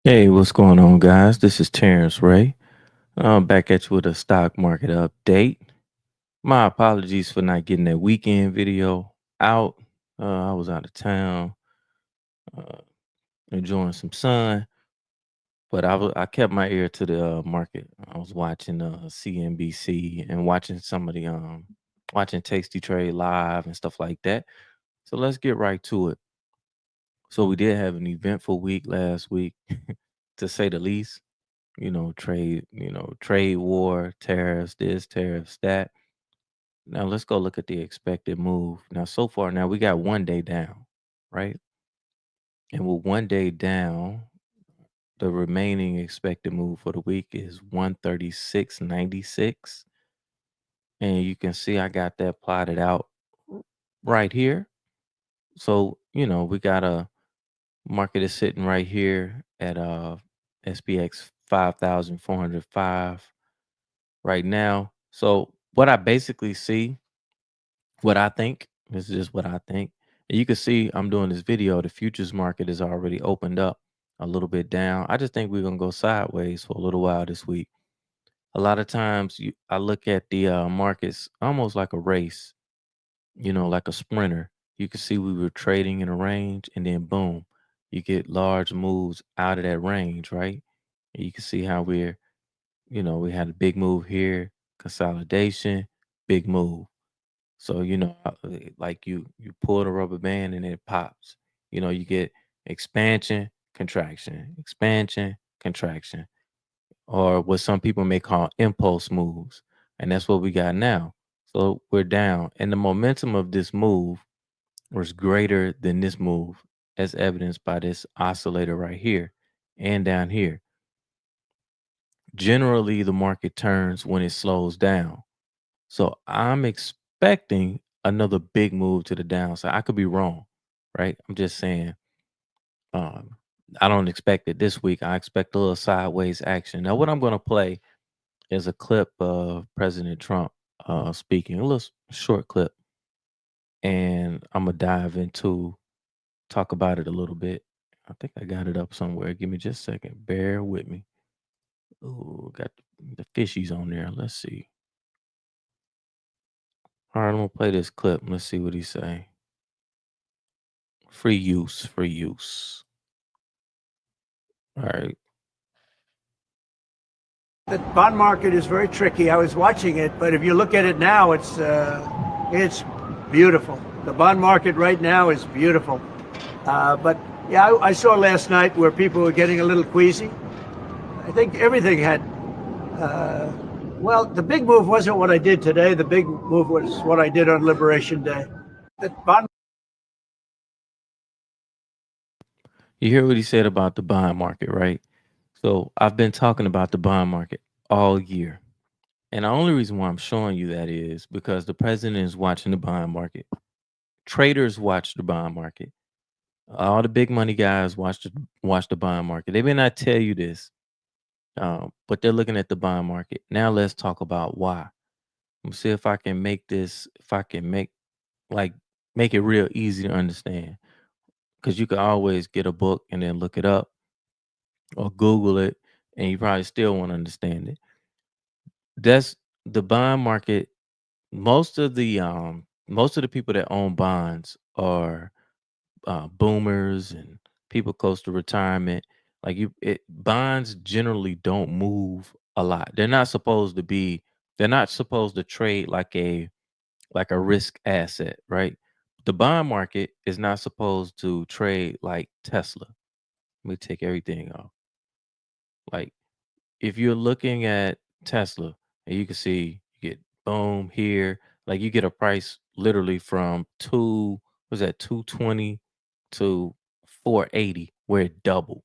Hey, what's going on, guys? This is Terrence Ray. I'm back at you with a stock market update. My apologies for not getting that weekend video out. I was out of town, uh, enjoying some sun, but I kept my ear to the market. I was watching CNBC and watching some of the watching Tasty Trade live and stuff like that. So let's get right to it. So we did have an eventful week last week, to say the least. Trade war, tariffs, this, tariffs, that. Now let's go look at the expected move. Now, so far, now we got 1 day down, right? And with 1 day down, the remaining expected move for the week is 136.96. And you can see I got that plotted out right here. So, we got a market is sitting right here at SPX 5,405 right now. So what I basically see, what I think, this is just what I think. And you can see I'm doing this video. The futures market is already opened up a little bit down. I just think we're gonna go sideways for a little while this week. A lot of times I look at the markets almost like a race, like a sprinter. You can see we were trading in a range and then boom, you get large moves out of that range, right? And you can see how we had a big move here, consolidation, big move. So, like you pull the rubber band and it pops. You get expansion, contraction, expansion, contraction, or what some people may call impulse moves. And that's what we got now. So we're down. And the momentum of this move was greater than this move, as evidenced by this oscillator right here and down here. Generally, the market turns when it slows down. So I'm expecting another big move to the downside. I could be wrong, right? I'm just saying, um, I don't expect it this week. I expect a little sideways action. Now, what I'm going to play is a clip of President Trump speaking, a little short clip, and I'm gonna dive into talk about it a little bit. I think I got it up somewhere. Give me just a second. Bear with me. Ooh, got the fishies on there. Let's see. All right, I'm gonna play this clip. Let's see what he say. Free use, free use. All right. The bond market is very tricky. I was watching it, but if you look at it now, it's beautiful. The bond market right now is beautiful. But yeah, I saw last night where people were getting a little queasy. I think everything had. Uh, well, the big move wasn't what I did today. The big move was what I did on Liberation Day. The bond. You hear what he said about the bond market, right? So I've been talking about the bond market all year. And the only reason why I'm showing you that is because the president is watching the bond market. Traders watch the bond market. All the big money guys watch the bond market. They may not tell you this, but they're looking at the bond market. Now let's talk about why. Let's see if I can make this, if I can like make it real easy to understand. Because you can always get a book and then look it up or Google it, and you probably still won't understand it. That's the bond market. Most of the people that own bonds are boomers and people close to retirement. Bonds generally don't move a lot. They're not supposed to be. They're not supposed to trade like a risk asset, right? The bond market is not supposed to trade like Tesla. Let me take everything off. Like if you're looking at Tesla and you can see you get boom here, like you get a price literally from was that 220 to 480 where it doubled.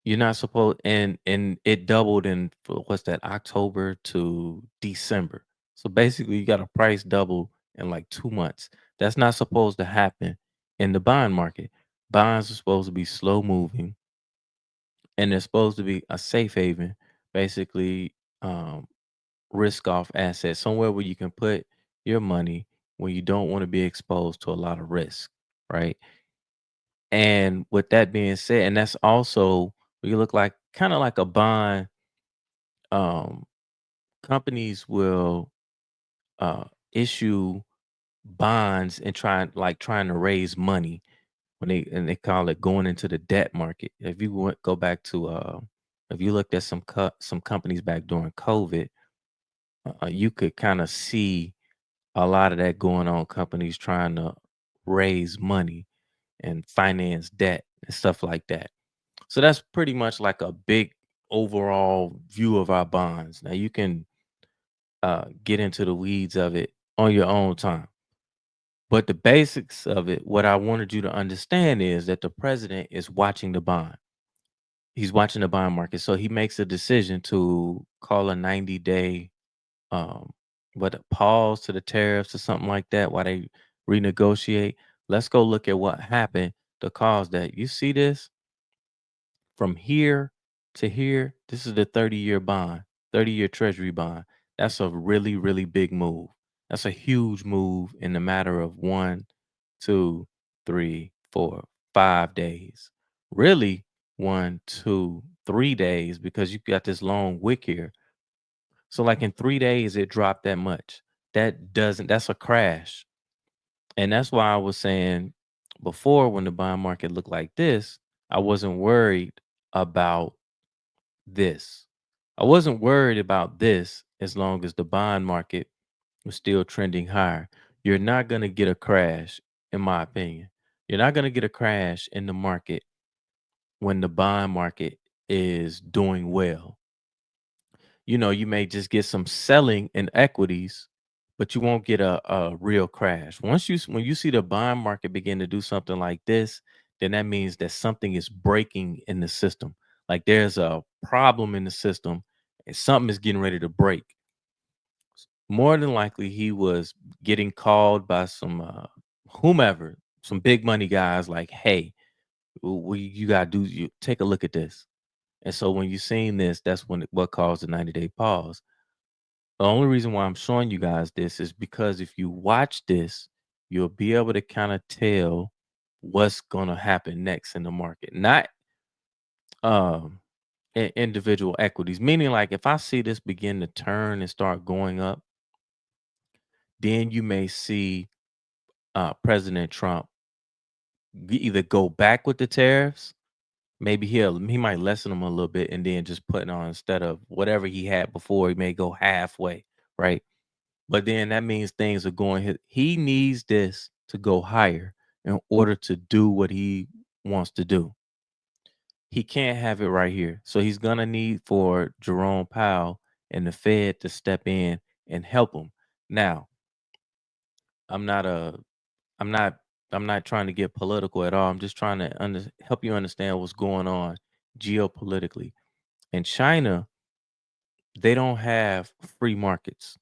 You're not supposed and it doubled what's that, October to December. So basically you got a price double in like 2 months. That's not supposed to happen in the bond market. Bonds are supposed to be slow moving and they're supposed to be a safe haven, basically risk off asset, somewhere where you can put your money when you don't want to be exposed to a lot of risk, right? And with that being said, and that's also We look like kind of like a bond. Um, Companies will uh, issue bonds and trying to raise money when they call it going into the debt market. If you go back to if you looked at some companies back during COVID, you could kind of see a lot of that going on. Companies trying to raise money and finance debt and stuff like that. So that's pretty much like a big overall view of our bonds. Now you can get into the weeds of it on your own time. But the basics of it, what I wanted you to understand is that the president is watching the bond. He's watching the bond market. So he makes a decision to call a 90-day what a pause to the tariffs or something like that while they renegotiate. Let's go look at what happened to cause that. You see this from here to here. This is the 30-year bond, 30-year treasury bond. That's a really, really big move. That's a huge move in the matter of 1, 2, 3, 4, 5 days. Really, 1, 2, 3 days because you got this long wick here. So, like in 3 days, it dropped that much. That's a crash. And that's why I was saying before when the bond market looked like this, I wasn't worried about this. I wasn't worried about this as long as the bond market was still trending higher. You're not going to get a crash, in my opinion. You're not going to get a crash in the market when the bond market is doing well. You may just get some selling in equities, but you won't get a real crash. When you see the bond market begin to do something like this, then that means that something is breaking in the system. Like there's a problem in the system and something is getting ready to break. More than likely, he was getting called by some whomever, some big money guys like, hey, you gotta you take a look at this. And so when you seen this, that's what caused the 90-day pause. The only reason why I'm showing you guys this is because if you watch this, you'll be able to kind of tell what's going to happen next in the market. Not individual equities, meaning like if I see this begin to turn and start going up, then you may see President Trump either go back with the tariffs, maybe he might lessen them a little bit and then just putting on instead of whatever he had before, he may go halfway, right? But then that means things are going he needs this to go higher in order to do what he wants to do. He can't have it right here. So he's gonna need for Jerome Powell and the Fed to step in and help him. Now, I'm not a I'm not I'm not trying to get political at all. I'm just trying to help you understand what's going on geopolitically. In China, they don't have free markets.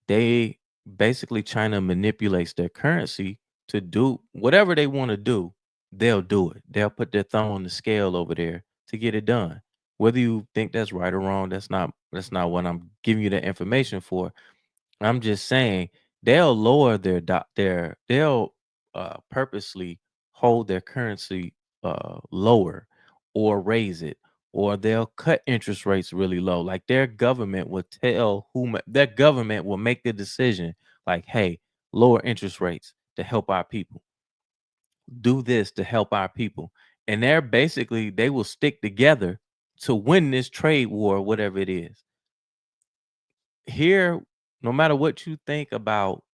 They basically China manipulates their currency to do whatever they want to do. They'll do it. They'll put their thumb on the scale over there to get it done. Whether you think that's right or wrong, that's not what I'm giving you the information for. I'm just saying they'll lower they'll purposely hold their currency lower or raise it, or they'll cut interest rates really low. Like their government will tell whom their government will make the decision like, hey, lower interest rates to help our people. Do this to help our people. And they will stick together to win this trade war, whatever it is. Here, no matter what you think about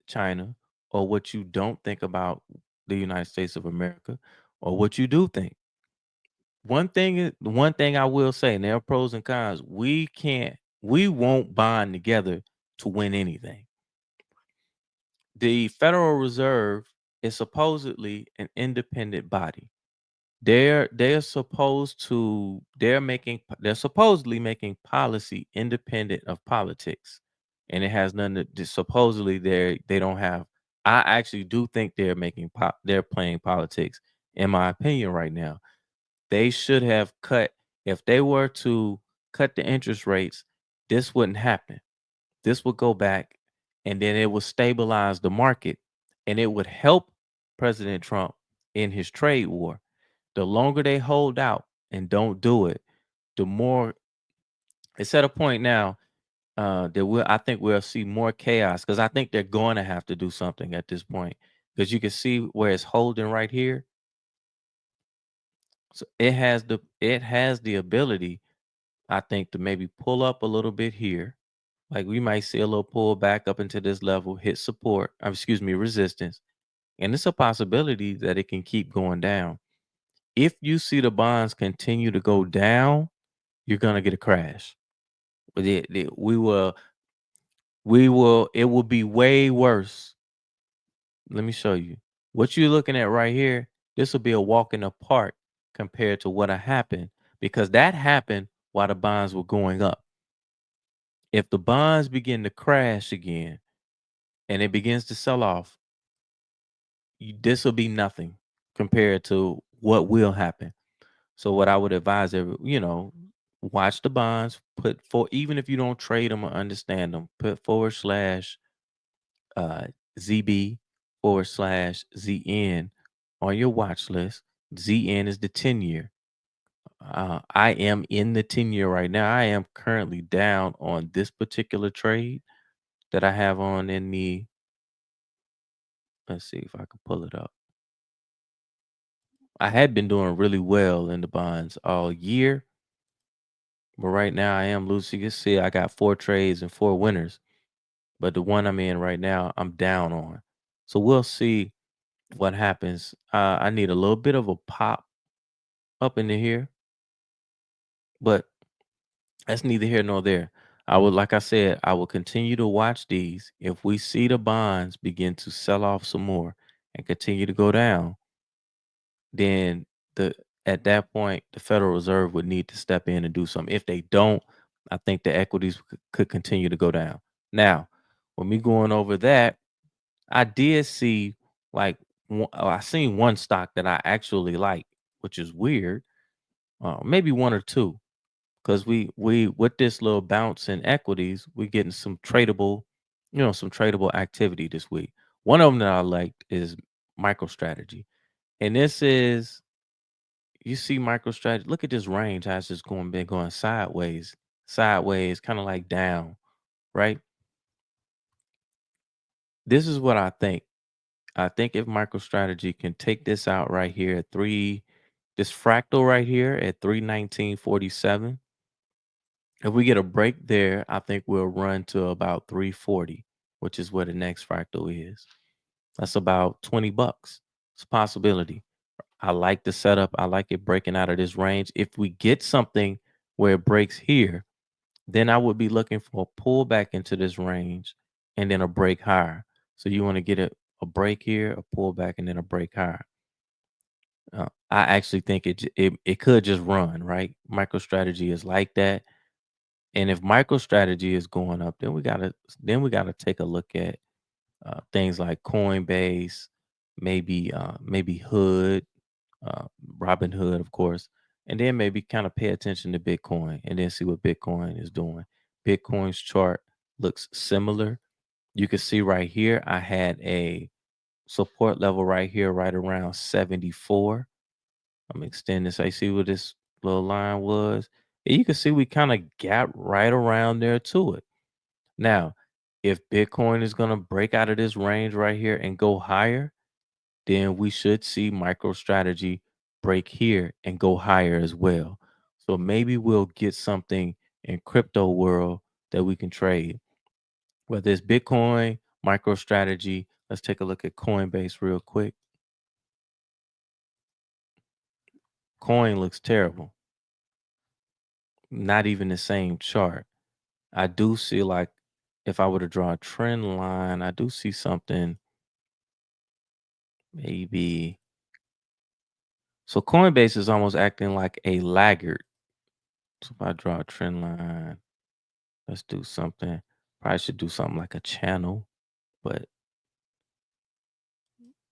China or what you don't think about the United States of America or what you do think. One thing I will say, and there are pros and cons, we won't bond together to win anything. The Federal Reserve is supposedly an independent body. They're supposedly making policy independent of politics, and it has nothing supposedly they don't have. I actually do think they're playing politics, in my opinion, right now. They should have cut if they were to cut the interest rates. This wouldn't happen. This would go back, and then it would stabilize the market, and it would help President Trump in his trade war. The longer they hold out and don't do it, the more it's at a point now that I think we'll see more chaos because I think they're going to have to do something at this point because you can see where it's holding right here. So it has the ability, I think, to maybe pull up a little bit here. Like we might see a little pull back up into this level, hit support, excuse me, resistance. And it's a possibility that it can keep going down. If you see the bonds continue to go down, you're gonna get a crash. But it will be way worse. Let me show you. What you're looking at right here, this will be a walk in the park compared to what happened because that happened while the bonds were going up. If the bonds begin to crash again and it begins to sell off, this will be nothing compared to what will happen. So what I would advise watch the bonds, put for even if you don't trade them or understand them, put uh ZB /ZN on your watch list. ZN is the 10-year. I am in the 10-year right now. I am currently down on this particular trade that I have on in the, let's see if I can pull it up. I had been doing really well in the bonds all year, but right now I am losing. You can see I got 4 trades and 4 winners, but the one I'm in right now, I'm down on. So we'll see what happens. I need a little bit of a pop up into here, but that's neither here nor there. Like I said, I will continue to watch these. If we see the bonds begin to sell off some more and continue to go down, then the at that point the Federal Reserve would need to step in and do something. If they don't, I think the equities could continue to go down. Now, when me going over that, I did see like I seen one stock that I actually like, which is weird. Maybe one or two, because we with this little bounce in equities, we getting some tradable activity this week. One of them that I liked is MicroStrategy, and this is you see MicroStrategy. Look at this range, how it's just been going sideways, kind of like down, right? This is what I think. I think if MicroStrategy can take this out right here at this fractal right here at 319.47. If we get a break there, I think we'll run to about 340, which is where the next fractal is. That's about $20. It's a possibility. I like the setup. I like it breaking out of this range. If we get something where it breaks here, then I would be looking for a pullback into this range and then a break higher. So you want to get a break here, a pullback, and then a break higher. I actually think it could just run, right? MicroStrategy is like that. And if MicroStrategy is going up, then we gotta take a look at things like Coinbase, maybe Hood, uh, Robinhood, of course, and then maybe kind of pay attention to Bitcoin and then see what Bitcoin is doing. Bitcoin's chart looks similar. You can see right here, I had a support level right here, right around 74. I'm extending this. I see what this little line was. And you can see we kind of got right around there to it. Now, if Bitcoin is going to break out of this range right here and go higher, then we should see MicroStrategy break here and go higher as well. So maybe we'll get something in crypto world that we can trade. Whether it's Bitcoin, MicroStrategy, let's take a look at Coinbase real quick. Coin looks terrible. Not even the same chart. I do see like if I were to draw a trend line, I do see something maybe. So Coinbase is almost acting like a laggard. So if I draw a trend line, let's do something. Probably should do something like a channel, but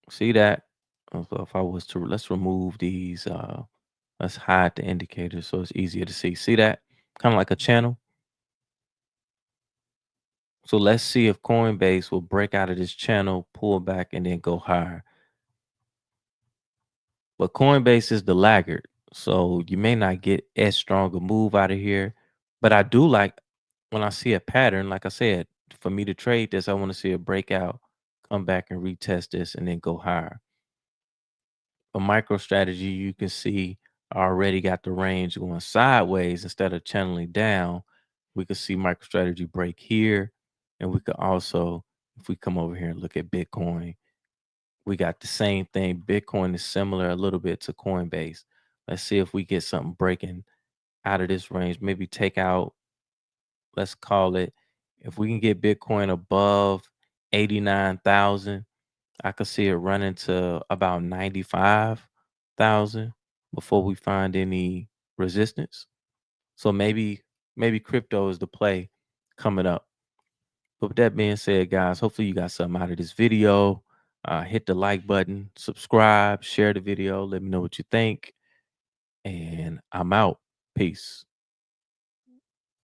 see that? If I was to let's remove these, let's hide the indicators so it's easier to see. See that? Kind of like a channel. So let's see if Coinbase will break out of this channel, pull back, and then go higher. But Coinbase is the laggard. So you may not get as strong a move out of here, but I do like when I see a pattern, like I said, for me to trade this, I want to see a breakout, come back and retest this and then go higher. For MicroStrategy, you can see I already got the range going sideways instead of channeling down. We could see MicroStrategy break here. And we could also, if we come over here and look at Bitcoin, we got the same thing. Bitcoin is similar a little bit to Coinbase. Let's see if we get something breaking out of this range. Maybe take out, let's call it, if we can get Bitcoin above 89,000, I could see it running to about 95,000 before we find any resistance. So maybe crypto is the play coming up. But with that being said, guys, hopefully you got something out of this video. Hit the like button, subscribe, share the video. Let me know what you think. And I'm out. Peace.